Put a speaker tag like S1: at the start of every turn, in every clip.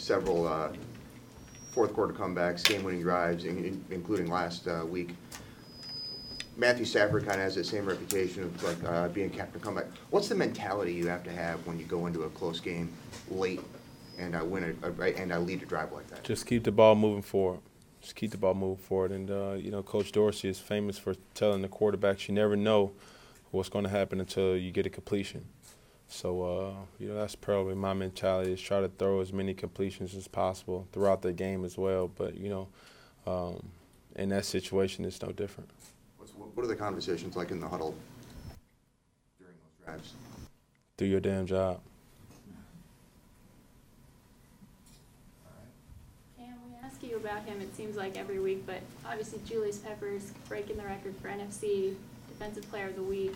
S1: several fourth quarter comebacks, game-winning drives, including last week. Matthew Stafford kind of has that same reputation of like being captain comeback. What's the mentality you have to have when you go into a close game late and lead a drive like that?
S2: Just keep the ball moving forward. Just keep the ball moving forward. And, Coach Dorsey is famous for telling the quarterbacks you never know what's going to happen until you get a completion. So, that's probably my mentality, is try to throw as many completions as possible throughout the game as well. But, in that situation, it's no different.
S1: What are the conversations like in the huddle during those drives?
S2: Do your damn job.
S3: Cam, we ask you about him, it seems like every week, but obviously Julius Peppers breaking the record for NFC Defensive Player of the Week.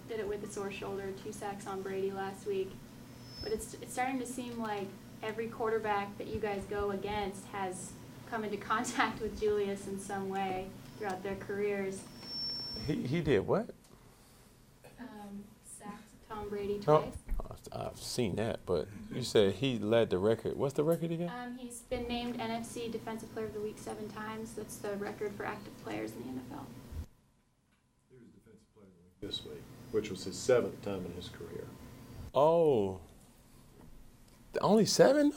S3: Did it with a sore shoulder, 2 sacks on Brady last week. But it's starting to seem like every quarterback that you guys go against has come into contact with Julius in some way throughout their careers.
S2: He did what?
S3: Sacked Tom Brady twice.
S2: Oh, I've seen that, but you said he led the record. What's the record again?
S3: He's been named NFC Defensive Player of the Week 7 times. That's the record for active players in the NFL.
S4: He was Defensive Player of the Week this week, which was his 7th time in his career.
S2: Oh. Only 7, though?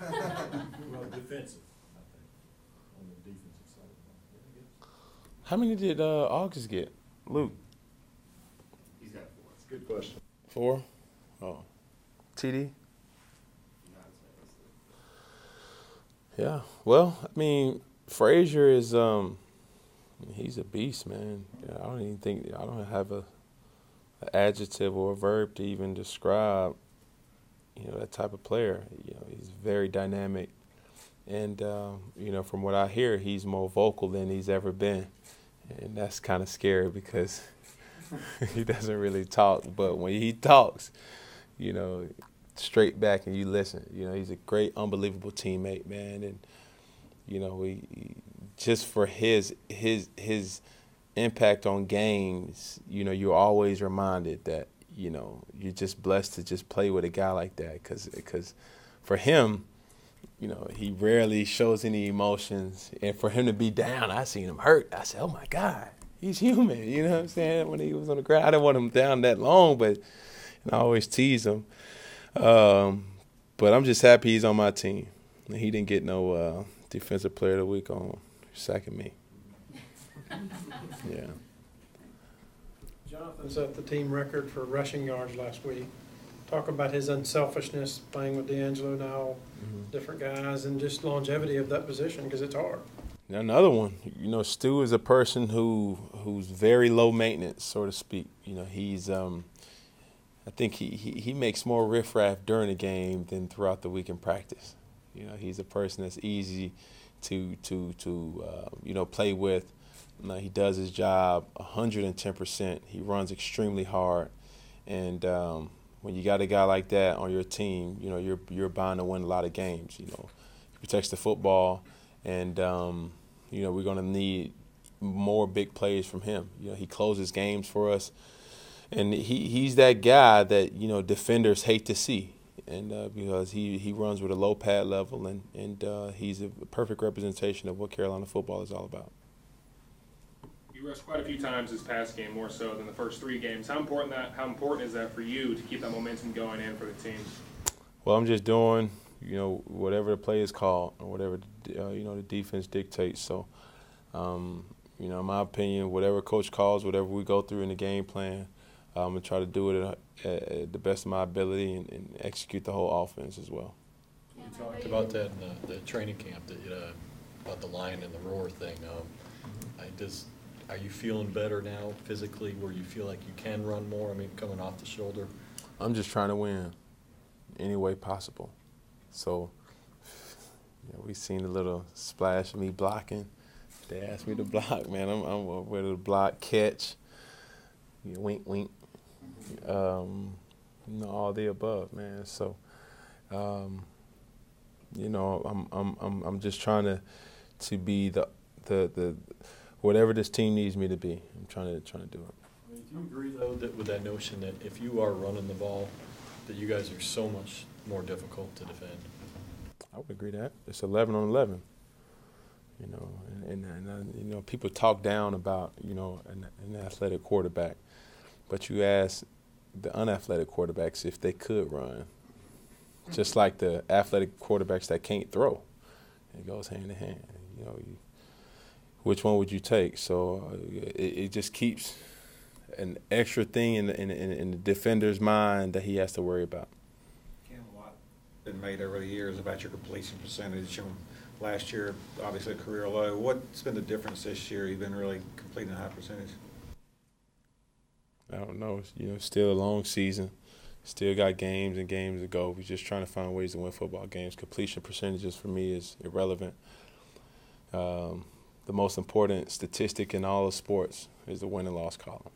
S4: Well, defensive, I think, on the defensive side of the ball. Yeah, I guess.
S2: How many did August get? Luke?
S1: He's got 4.
S4: That's a good question.
S2: 4? Oh. TD? Yeah. Well, I mean, Frazier is he's a beast, man. Yeah, I don't have an adjective or a verb to even describe, that type of player. He's very dynamic. And, from what I hear, he's more vocal than he's ever been. And that's kind of scary because he doesn't really talk. But when he talks, straight back and you listen. He's a great, unbelievable teammate, man. And, we just for his impact on games, you're always reminded that, you're just blessed to just play with a guy like that. Because for him, he rarely shows any emotions. And for him to be down, I seen him hurt. I said, oh, my God, he's human. You know what I'm saying? When he was on the ground, I didn't want him down that long, but I always tease him. But I'm just happy he's on my team. He didn't get no Defensive Player of the Week on sacking me. Yeah.
S5: Jonathan set the team record for rushing yards last week. Talk about his unselfishness, playing with D'Angelo now, different guys, and just longevity of that position because it's hard.
S2: Another one, Stu is a person who's very low maintenance, so to speak. He's I think he makes more riffraff during the game than throughout the week in practice. He's a person that's easy to play with. He does his job 110%. He runs extremely hard, and when you got a guy like that on your team, you're bound to win a lot of games. He protects the football, and we're going to need more big plays from him. He closes games for us, and he's that guy that defenders hate to see, and because he runs with a low pad level, and he's a perfect representation of what Carolina football is all about.
S6: You rushed quite a few times this past game, more so than the first 3 games. How important is that for you to keep that momentum going in for the team?
S2: Well, I'm just doing, whatever the play is called or whatever, the defense dictates. So, in my opinion, whatever coach calls, whatever we go through in the game plan, I'm going to try to do it at the best of my ability and execute the whole offense as well.
S4: You talked about that in the training camp, about the lion and the roar thing. Are you feeling better now physically where you feel like you can run more? Coming off the shoulder?
S2: I'm just trying to win any way possible. So, we seen a little splash of me blocking. They asked me to block, man. I'm ready to block, catch, wink, wink. All the above, man. So, I'm just trying to be the whatever this team needs me to be. I'm trying to do it.
S4: Do you agree though with that notion that if you are running the ball, that you guys are so much more difficult to defend?
S2: I would agree that it's 11 on 11. You know, and you know, people talk down about, you know, an athletic quarterback, but you ask the unathletic quarterbacks if they could run, just like the athletic quarterbacks that can't throw. It goes hand in hand. You know, which one would you take? So it just keeps an extra thing in the defender's mind that he has to worry about.
S7: Ken, a lot been made over the years about your completion percentage. Last year, obviously a career low. What's been the difference this year? You've been really completing a high percentage.
S2: I don't know. You know, still a long season. Still got games and games to go. We're just trying to find ways to win football games. Completion percentages for me is irrelevant. The most important statistic in all of sports is the win and loss column.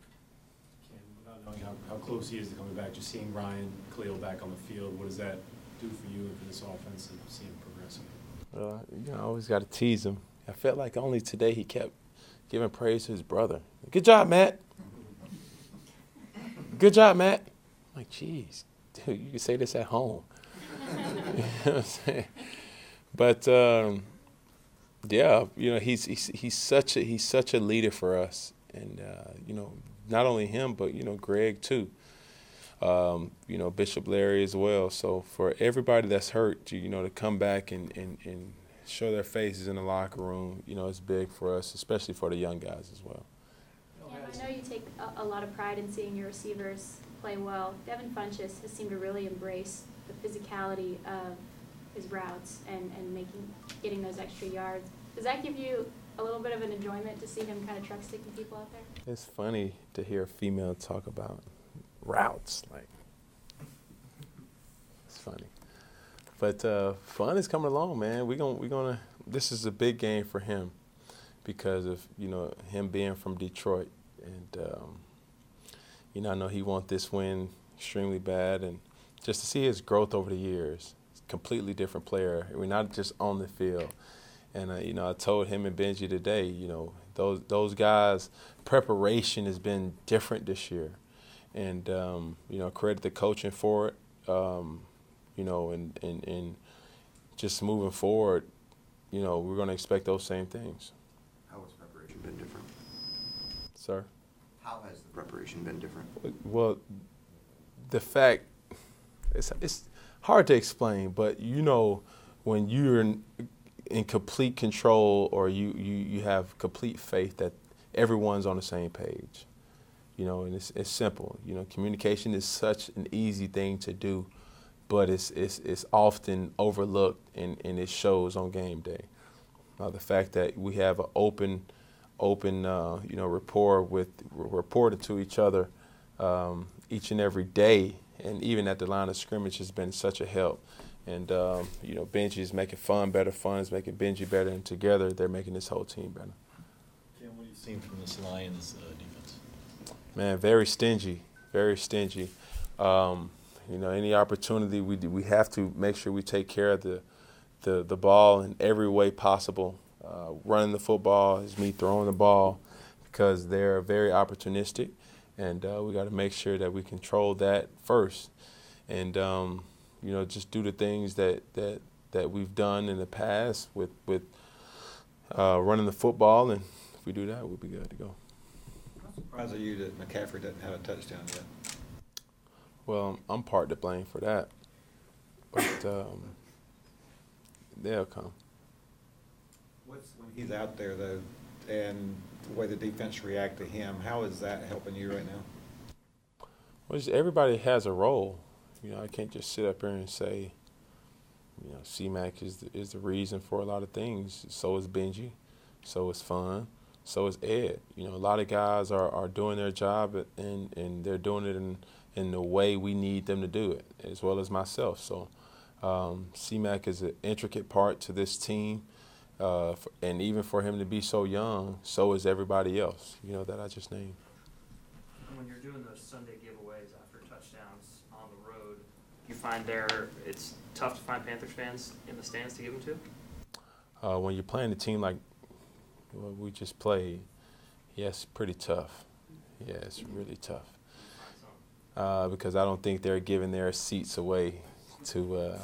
S8: Ken, without knowing how close he is to coming back, just seeing Ryan Khalil back on the field, what does that do for you and for this offense and seeing him progressing?
S2: You know, I always got to tease him. I felt like only today he kept giving praise to his brother. Good job, Matt. Good job, Matt. I'm like, geez, dude, you can say this at home. You know what I'm saying? But yeah, you know, he's such a leader for us, and you know, not only him, but you know, Greg too. You know, Bishop Larry as well. So for everybody that's hurt, you know, to come back and show their faces in the locker room, you know, it's big for us, especially for the young guys as well.
S3: Yeah, I know you take a lot of pride in seeing your receivers play well. Devin Funchess has seemed to really embrace the physicality of his routes and getting those extra yards. Does that give you a little bit of an enjoyment to see him kind of truck sticking people out there?
S2: It's funny to hear a female talk about routes, like, it's funny. But fun is coming along, man. We're gonna. This is a big game for him because of, you know, him being from Detroit, and you know, I know he wants this win extremely bad, and just to see his growth over the years. Completely different player. We're not just on the field, and you know, I told him and Benji today, you know, those guys' preparation has been different this year, and you know, credit the coaching for it. You know, and just moving forward, you know, we're going to expect those same things.
S1: How has preparation been different?
S2: Sir?
S1: How has the preparation been different?
S2: Well, the fact, it's hard to explain, but you know, when you're in complete control, or you have complete faith that everyone's on the same page, you know, and it's simple. You know, communication is such an easy thing to do, but it's often overlooked, and it shows on game day. The fact that we have an open you know, reported to each other each and every day, and even at the line of scrimmage has been such a help. And you know, Benji is making fun better, fun is making Benji better, and together they're making this whole team better.
S4: Ken, what are you seeing from this Lions defense?
S2: Man, very stingy, very stingy. You know, any opportunity we have to make sure we take care of the ball in every way possible. Running the football is me throwing the ball, because they're very opportunistic, and we got to make sure that we control that first, and you know, just do the things that we've done in the past with running the football, and if we do that, we'll be good to go.
S7: How surprised are you that McCaffrey doesn't have a touchdown yet?
S2: Well, I'm part to blame for that, but they'll come.
S7: When he's out there, though, and the way the defense react to him, how is that helping you right now?
S2: Well, everybody has a role. You know, I can't just sit up here and say, you know, C-Mac is the reason for a lot of things. So is Benji. So is Fun. So is Ed. You know, a lot of guys are doing their job, and they're doing it in the way we need them to do it, as well as myself. So C-Mac is an intricate part to this team, and even for him to be so young, so is everybody else, you know, that I just named.
S9: When you're doing those Sunday giveaways after touchdowns on the road, you find it's tough to find Panthers fans in the stands to give them to?
S2: When you're playing a team like what we just played, yeah, it's pretty tough. Yeah, it's really tough. Because I don't think they're giving their seats away to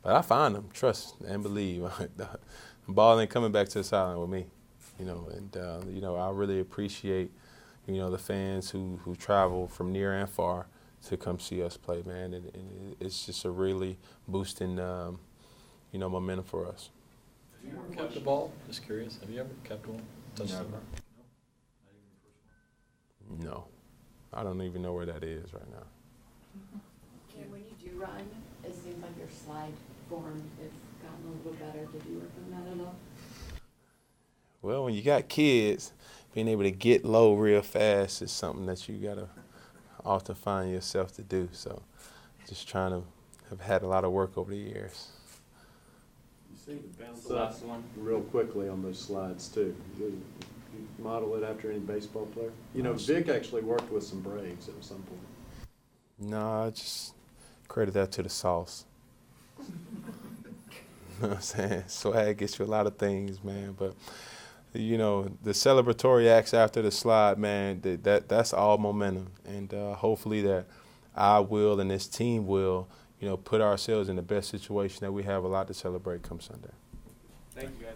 S2: But I find them, trust and believe. The ball ain't coming back to the sideline with me, you know. And you know, I really appreciate, you know, the fans who travel from near and far to come see us play, man. And it's just a really boosting, you know, momentum for us.
S4: Have you ever kept the ball? Just curious. Have you ever kept one? Touched
S2: Never.
S4: it?
S2: No, I don't even know where that is right now.
S10: And when you do run, it seems like your slide form has gotten a little better. Did you work on that at all?
S2: Well, when you got kids, being able to get low real fast is something that you gotta often find yourself to do. So, just trying to have had a lot of work over the years.
S11: You seem to bounce
S9: The
S11: up
S9: last one.
S11: real quickly on those slides too. You model it after any baseball player? You know, Vic actually worked with some Braves at some point.
S2: No, I just credit that to the sauce. You know what I'm saying? Swag gets you a lot of things, man. But, you know, the celebratory acts after the slide, man, that's all momentum. And hopefully that I will and this team will, you know, put ourselves in the best situation that we have a lot to celebrate come Sunday.
S11: Thank you, guys.